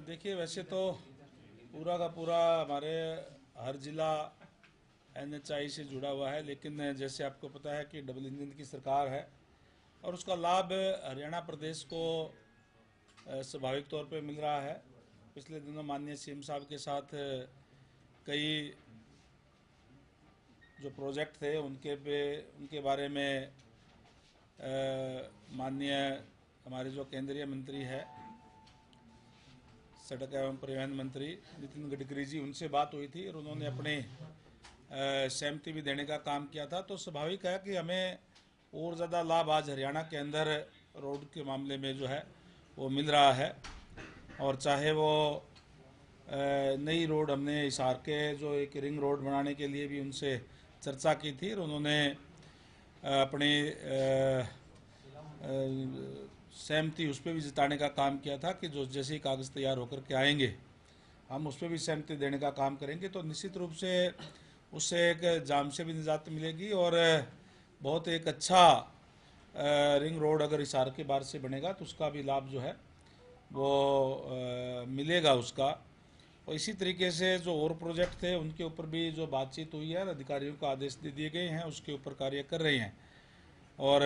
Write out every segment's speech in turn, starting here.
देखिए, वैसे तो पूरा का पूरा हमारे हर जिला एनएचआई से जुड़ा हुआ है, लेकिन जैसे आपको पता है कि डबल इंजन की सरकार है और उसका लाभ हरियाणा प्रदेश को स्वाभाविक तौर पे मिल रहा है। पिछले दिनों माननीय सीएम साहब के साथ कई जो प्रोजेक्ट थे उनके बारे में माननीय हमारे जो केंद्रीय मंत्री है, सड़क एवं परिवहन मंत्री नितिन गडकरी जी, उनसे बात हुई थी और उन्होंने अपने सहमति भी देने का काम किया था। तो स्वाभाविक है कि हमें और ज़्यादा लाभ आज हरियाणा के अंदर रोड के मामले में जो है वो मिल रहा है। और चाहे वो नई रोड, हमने हिसार के जो एक रिंग रोड बनाने के लिए भी उनसे चर्चा की थी और उन्होंने अपनी सहमति उस पर भी जताने का काम किया था कि जो जैसे ही कागज़ तैयार होकर के आएंगे हम उस पर भी सहमति देने का काम करेंगे। तो निश्चित रूप से उससे एक जाम से भी निजात मिलेगी और बहुत एक अच्छा रिंग रोड अगर हिसार के बाहर से बनेगा तो उसका भी लाभ जो है वो मिलेगा उसका। और इसी तरीके से जो और प्रोजेक्ट थे उनके ऊपर भी जो बातचीत हुई है, अधिकारियों को आदेश दे दिए गए हैं, उसके ऊपर कार्य कर रहे हैं और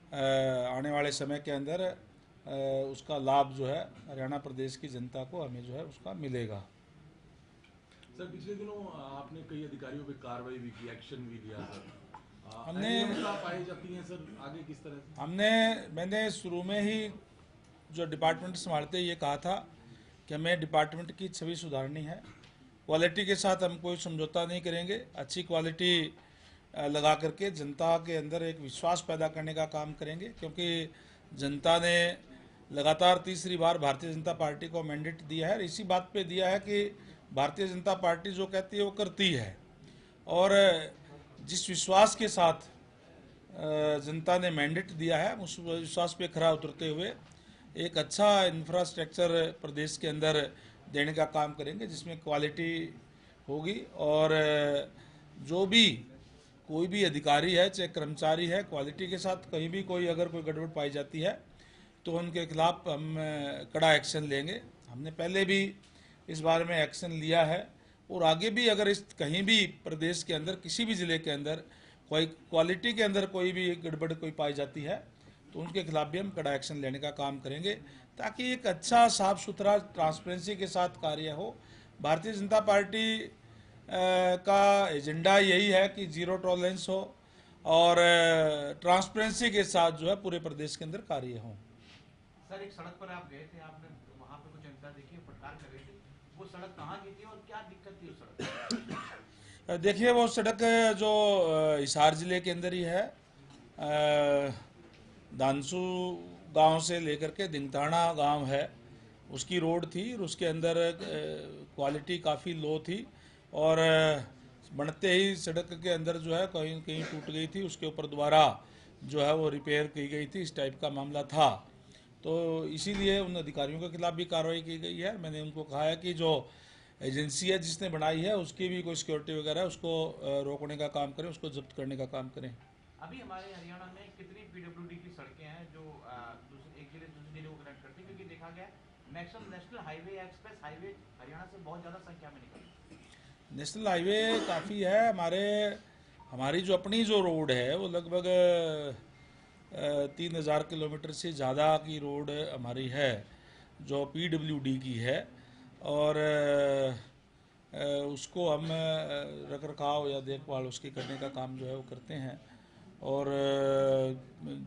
आने वाले समय के अंदर उसका लाभ जो है हरियाणा प्रदेश की जनता को हमें जो है उसका मिलेगा। सर, पिछले दिनों आपने कई अधिकारियों पे कार्रवाई भी की, एक्शन भी लिया सर। हमने पाई जाती हैं सर, आगे किस तरह से? मैंने शुरू में ही जो डिपार्टमेंट संभालते ये कहा था कि हमें डिपार्टमेंट की छवि सुधारनी है। क्वालिटी के साथ हम कोई समझौता नहीं करेंगे, अच्छी क्वालिटी लगा करके जनता के अंदर एक विश्वास पैदा करने का काम करेंगे, क्योंकि जनता ने लगातार तीसरी बार भारतीय जनता पार्टी को मैंडेट दिया है और इसी बात पे दिया है कि भारतीय जनता पार्टी जो कहती है वो करती है। और जिस विश्वास के साथ जनता ने मैंडेट दिया है उस विश्वास पे खरा उतरते हुए एक अच्छा इंफ्रास्ट्रक्चर प्रदेश के अंदर देने का काम करेंगे जिसमें क्वालिटी होगी। और जो भी कोई भी अधिकारी है चाहे कर्मचारी है, क्वालिटी के साथ कहीं भी कोई अगर कोई गड़बड़ पाई जाती है तो उनके खिलाफ हम कड़ा एक्शन लेंगे। हमने पहले भी इस बारे में एक्शन लिया है और आगे भी अगर इस कहीं भी प्रदेश के अंदर किसी भी ज़िले के अंदर कोई क्वालिटी के अंदर कोई भी गड़बड़ कोई पाई जाती है तो उनके खिलाफ भी हम कड़ा एक्शन लेने का काम करेंगे, ताकि एक अच्छा साफ सुथरा ट्रांसपेरेंसी के साथ कार्य हो। भारतीय जनता पार्टी का एजेंडा यही है कि जीरो टॉलरेंस हो और ट्रांसपेरेंसी के साथ जो है पूरे प्रदेश के अंदर कार्य हो। सर, एक सड़क पर आप गए थे, आपने वहाँ पे कुछ जनता देखी, प्रकार कर रही थी, वो सड़क कहाँ की थी और क्या दिक्कत थी उस सड़क? देखिए, वो सड़क जो हिसार जिले के अंदर ही है, दानसू गांव से लेकर के दिंगताना गांव है, उसकी रोड थी और उसके अंदर क्वालिटी काफ़ी लो थी और बनते ही सड़क के अंदर जो है कहीं कहीं टूट गई थी, उसके ऊपर दोबारा जो है वो रिपेयर की गई थी, इस टाइप का मामला था। तो इसीलिए उन अधिकारियों के खिलाफ भी कार्रवाई की गई है। मैंने उनको कहा है कि जो एजेंसी है जिसने बनाई है उसकी भी कोई सिक्योरिटी वगैरह है उसको रोकने का काम करें, उसको जब्त करने का काम करें। अभी हमारे हरियाणा में कितनी पीडब्ल्यूडी की सड़कें हैं जो एक जिले दूसरे जिले को कनेक्ट करती है? क्योंकि देखा गया maximum national highway, express highway Haryana से बहुत ज़्यादा संख्या में निकलती है। नेशनल हाईवे काफ़ी है, हमारी जो अपनी जो रोड है वो लगभग 3000 किलोमीटर से ज़्यादा की रोड हमारी है जो पीडब्ल्यूडी की है और उसको हम रख रखाव या देखभाल उसकी करने का काम जो है वो करते हैं। और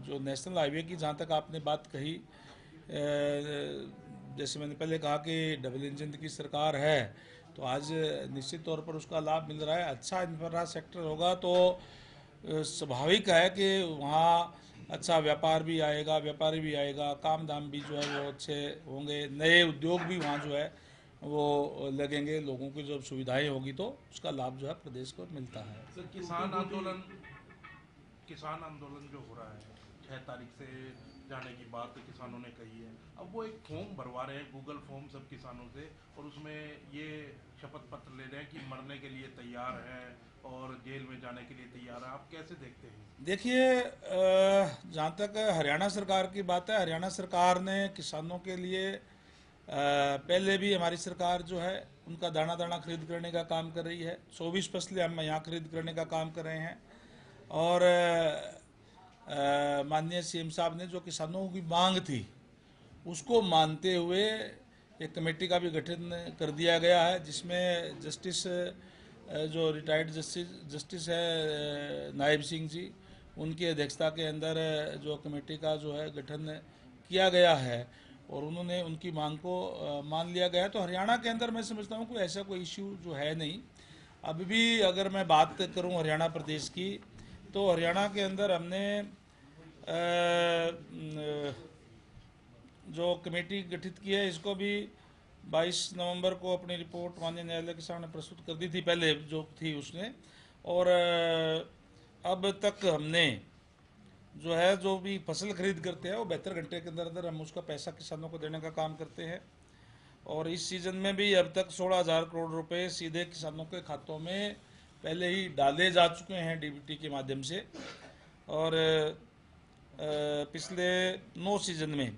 जो नेशनल हाईवे की जहाँ तक आपने बात कही, जैसे मैंने पहले कहा कि डबल इंजन की सरकार है तो आज निश्चित तौर पर उसका लाभ मिल रहा है। अच्छा इंफ्रास्ट्रक्चर होगा तो स्वाभाविक है कि वहाँ अच्छा व्यापार भी आएगा, व्यापारी भी आएगा, काम धाम भी जो है वो अच्छे होंगे, नए उद्योग भी वहाँ जो है वो लगेंगे, लोगों की जब सुविधाएं होगी तो उसका लाभ जो है प्रदेश को मिलता है। सर, किसान आंदोलन जो हो रहा है 6 तारीख से जाने की बात किसानों ने कही है, अब वो एक फॉर्म भरवा रहे हैं, गूगल फॉर्म सब किसानों से, और उसमें ये शपथ पत्र ले रहे हैं कि मरने के लिए तैयार हैं और जेल में जाने के लिए तैयार हैं। आप कैसे देखते हैं? देखिए, जहाँ तक हरियाणा सरकार की बात है, हरियाणा सरकार ने किसानों के लिए पहले भी हमारी सरकार जो है उनका दाना दाना खरीद करने का काम कर रही है। 24 फसलें हम यहाँ खरीद करने का काम कर रहे हैं। और माननीय सीएम साहब ने जो किसानों की मांग थी उसको मानते हुए एक कमेटी का भी गठन कर दिया गया है, जिसमें जस्टिस जो रिटायर्ड जस्टिस है नायब सिंह जी, उनकी अध्यक्षता के अंदर जो कमेटी का जो है गठन किया गया है और उन्होंने उनकी मांग को मान लिया गया है। तो हरियाणा के अंदर मैं समझता हूँ कोई ऐसा कोई इश्यू जो है नहीं। अभी भी अगर मैं बात करूँ हरियाणा प्रदेश की, तो हरियाणा के अंदर हमने जो कमेटी गठित की है इसको भी 22 नवंबर को अपनी रिपोर्ट माननीय न्यायालय के सामने प्रस्तुत कर दी थी, पहले जो थी उसने। और अब तक हमने जो है जो भी फसल खरीद करते हैं वो 72 घंटे के अंदर अंदर हम उसका पैसा किसानों को देने का काम करते हैं। और इस सीजन में भी अब तक 16,000 करोड़ रुपए सीधे किसानों के खातों में पहले ही डाले जा चुके हैं डीबीटी के माध्यम से। और पिछले 9 सीजन में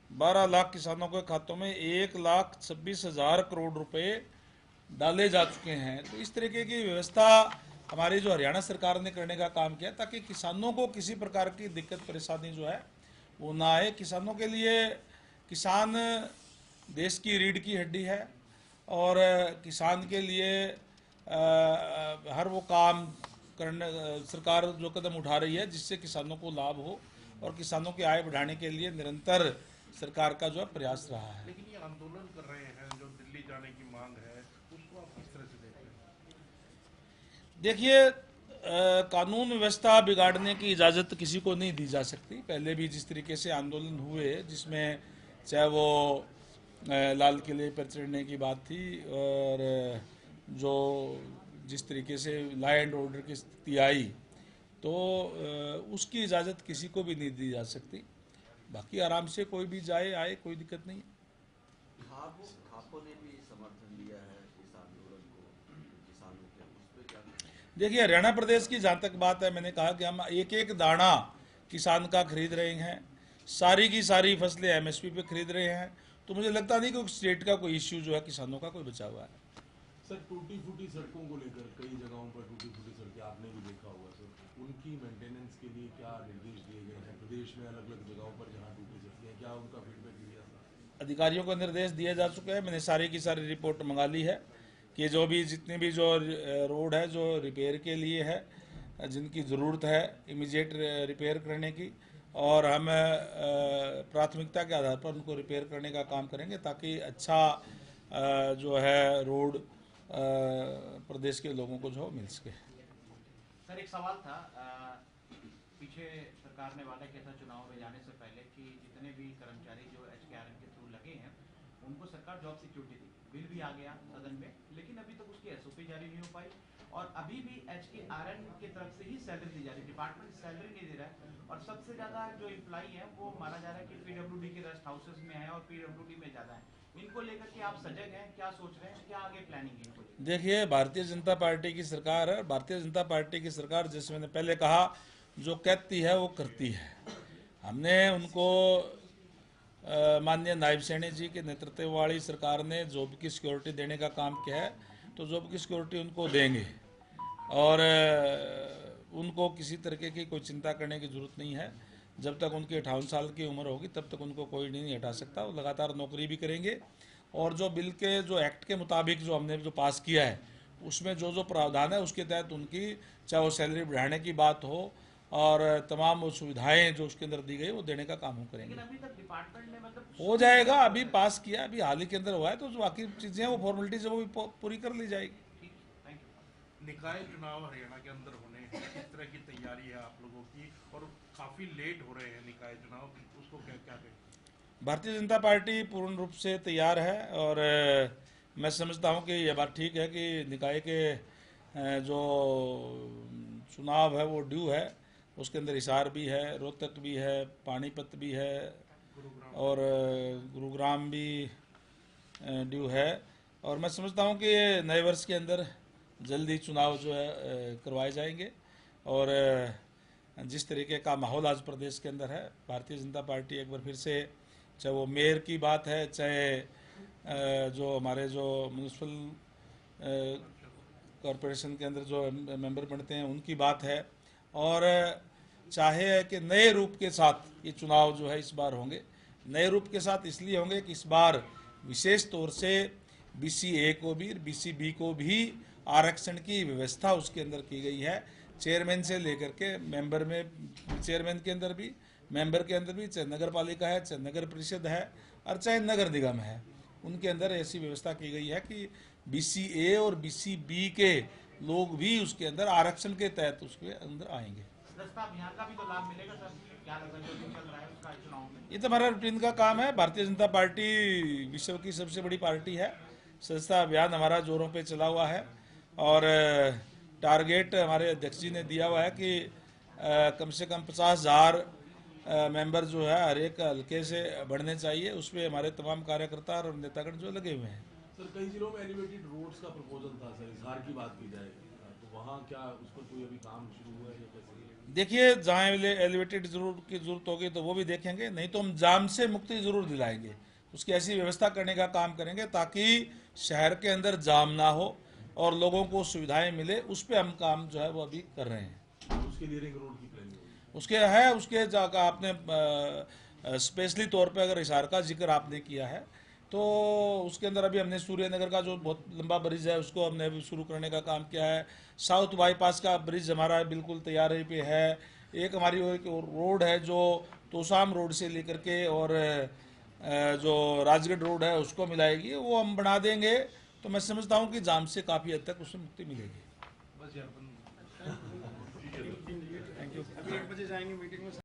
12 लाख किसानों के खातों में 1,26,000 करोड़ रुपए डाले जा चुके हैं। तो इस तरीके की व्यवस्था हमारी जो हरियाणा सरकार ने करने का काम किया ताकि किसानों को किसी प्रकार की दिक्कत परेशानी जो है वो ना आए। किसानों के लिए किसान देश की रीढ़ की हड्डी है और किसान के लिए हर वो काम करने सरकार जो कदम उठा रही है जिससे किसानों को लाभ हो और किसानों की आय बढ़ाने के लिए निरंतर सरकार का जो है प्रयास रहा है। लेकिन ये आंदोलन कर रहे हैं जो दिल्ली जाने की मांग है, उसको आप किस तरह से देख रहे हैं? देखिए, कानून व्यवस्था बिगाड़ने की इजाज़त किसी को नहीं दी जा सकती। पहले भी जिस तरीके से आंदोलन हुए जिसमें चाहे वो लाल किले पर चढ़ने की बात थी और जो जिस तरीके से लॉ एंड ऑर्डर की स्थिति आई, तो उसकी इजाज़त किसी को भी नहीं दी जा सकती। बाकी आराम से कोई भी जाए आए, कोई दिक्कत नहीं है। खापों ने भी समर्थन दिया है इस आंदोलन को किसानों के, उस पर क्या? देखिए, हरियाणा प्रदेश की जहाँ तक बात है, मैंने कहा कि हम एक एक दाना किसान का खरीद रहे हैं, सारी की सारी फसलें एमएसपी पे खरीद रहे हैं। तो मुझे लगता नहीं कि स्टेट का कोई इश्यू जो है किसानों का कोई बचा हुआ है। सर, टूटी फूटी सड़कों को लेकर कई जगहों पर टूटी फूटी सड़कें आपने भी देखा होगा सर, उनकी मेंटेनेंस के लिए क्या निर्देश दिए गए हैं? प्रदेश में अलग अलग जगहों पर जहां टूटी सड़कें हैं, क्या उनका फीडबैक लिया था? अधिकारियों को निर्देश दिए जा चुके हैं। मैंने सारी की सारी रिपोर्ट मंगा ली है कि जो भी जितने भी जो रोड है जो रिपेयर के लिए है, जिनकी ज़रूरत है इमीडिएट रिपेयर करने की, और हम प्राथमिकता के आधार पर उनको रिपेयर करने का काम करेंगे ताकि अच्छा जो है रोड प्रदेश के लोगों को जो मिल सके। सर, एक सवाल था, पीछे सरकार ने वादा किया था चुनाव में जाने से पहले कि जितने भी कर्मचारी जो HKRN के थ्रू लगे हैं उनको सरकार जॉब सिक्योरिटी दी। बिल भी आ गया सदन में, लेकिन अभी तक उसकी SOP जारी नहीं हो पाई और अभी भी HKRN की तरफ से ही सैलरी दी जा रही है, डिपार्टमेंट सैलरी नहीं दे रहा है। और सबसे ज़्यादा जो एम्प्लॉई है वो माना जा रहा है कि PWD के रेस्ट हाउसेज में है और PWD में ज़्यादा है। इनको लेकर के आप सजग हैं, क्या सोच रहे हैं, क्या आगे प्लानिंग है इनको लेकर? देखिए, भारतीय जनता पार्टी की सरकार है। भारतीय जनता पार्टी की सरकार, जैसे मैंने पहले कहा, जो कहती है वो करती है। हमने उनको माननीय नायब सैनी जी के नेतृत्व वाली सरकार ने जॉब की सिक्योरिटी देने का काम किया है, तो जॉब की सिक्योरिटी उनको देंगे और उनको किसी तरीके की कोई चिंता करने की ज़रूरत नहीं है। जब तक उनकी 58 साल की उम्र होगी तब तक उनको कोई नहीं हटा सकता। वो लगातार नौकरी भी करेंगे और जो बिल के जो एक्ट के मुताबिक जो हमने जो पास किया है उसमें जो जो प्रावधान है उसके तहत उनकी चाहे वो सैलरी बढ़ाने की बात हो और तमाम वो सुविधाएं जो उसके अंदर दी गई वो देने का काम हम करेंगे। लेकिन अभी तक डिपार्टमेंट ने मतलब हो जाएगा, अभी पास किया, अभी हाल ही के अंदर हुआ है, तो जो बाकी चीज़ें हैं वो फॉर्मेलिटीज वो भी पूरी कर ली जाएगी। Thank you. निकाय चुनाव हरियाणा के अंदर होने हैं, किस तरह की तैयारी है आप लोगों की, और काफ़ी लेट हो रहे हैं निकाय चुनाव, उसको क्या क्या कहें? भारतीय जनता पार्टी पूर्ण रूप से तैयार है और मैं समझता हूं कि यह बात ठीक है कि निकाय के जो चुनाव है वो ड्यू है, उसके अंदर हिसार भी है, रोहतक भी है, पानीपत भी है और गुरुग्राम भी ड्यू है। और मैं समझता हूं कि नए वर्ष के अंदर जल्दी चुनाव जो है करवाए जाएंगे। और जिस तरीके का माहौल आज प्रदेश के अंदर है, भारतीय जनता पार्टी एक बार फिर से, चाहे वो मेयर की बात है, चाहे जो हमारे जो म्यूनसिपल कॉरपोरेशन के अंदर जो मेंबर बनते हैं उनकी बात है, और चाहे कि नए रूप के साथ ये चुनाव जो है इस बार होंगे। नए रूप के साथ इसलिए होंगे कि इस बार विशेष तौर से BC-A को भी BC-B को भी आरक्षण की व्यवस्था उसके अंदर की गई है। चेयरमैन से लेकर के मेंबर में, चेयरमैन के अंदर भी, मेंबर के अंदर भी, चाहे नगर पालिका है, चाहे नगर परिषद है और चाहे नगर निगम है, उनके अंदर ऐसी व्यवस्था की गई है कि BC-A और BC-B के लोग भी उसके अंदर आरक्षण के तहत उसके अंदर आएंगे। सदस्यता अभियान का भी तो लाभ मिलेगा सर, क्या लगता है जो चल रहा है उसका चुनाव में? ये तो हमारा रूटीन का काम है। भारतीय जनता पार्टी विश्व की सबसे बड़ी पार्टी है। सदस्यता अभियान हमारा जोरों पे चला हुआ है और टारगेट हमारे अध्यक्ष जी ने दिया हुआ है कि कम से कम 50,000 मेंबर जो है हर एक हल्के से बढ़ने चाहिए। उस पर हमारे तमाम कार्यकर्ता और नेतागण जो लगे हुए हैं। सर कई जिलों में एलिवेटेड रोड्स का प्रपोजल था सर, इजहार की बात की जाए तो वहाँ क्या उस पर कोई अभी काम शुरू हुआ है या कैसे? देखिए, जहाँ एलिवेटेड की जरूरत होगी तो वो भी देखेंगे, नहीं तो हम जाम से मुक्ति जरूर दिलाएंगे। उसकी ऐसी व्यवस्था करने का काम करेंगे ताकि शहर के अंदर जाम ना हो और लोगों को सुविधाएं मिले। उस पर हम काम जो है वो अभी कर रहे हैं। उसके लिए रिंग रोड की प्लानिंग होगी? उसके है, उसके जाकर आपने स्पेशली तौर पे अगर हिसार का जिक्र आपने किया है तो उसके अंदर अभी हमने सूर्यनगर का जो बहुत लंबा ब्रिज है उसको हमने अभी शुरू करने का काम किया है। साउथ बाईपास का ब्रिज हमारा बिल्कुल तैयारी पे है। एक हमारी एक रोड है जो तोसाम रोड से लेकर के और जो राजगढ़ रोड है उसको मिलाएगी, वो हम बना देंगे। तो मैं समझता हूँ कि जाम से काफ़ी हद तक उससे मुक्ति मिलेगी। बस यार थैंक यू।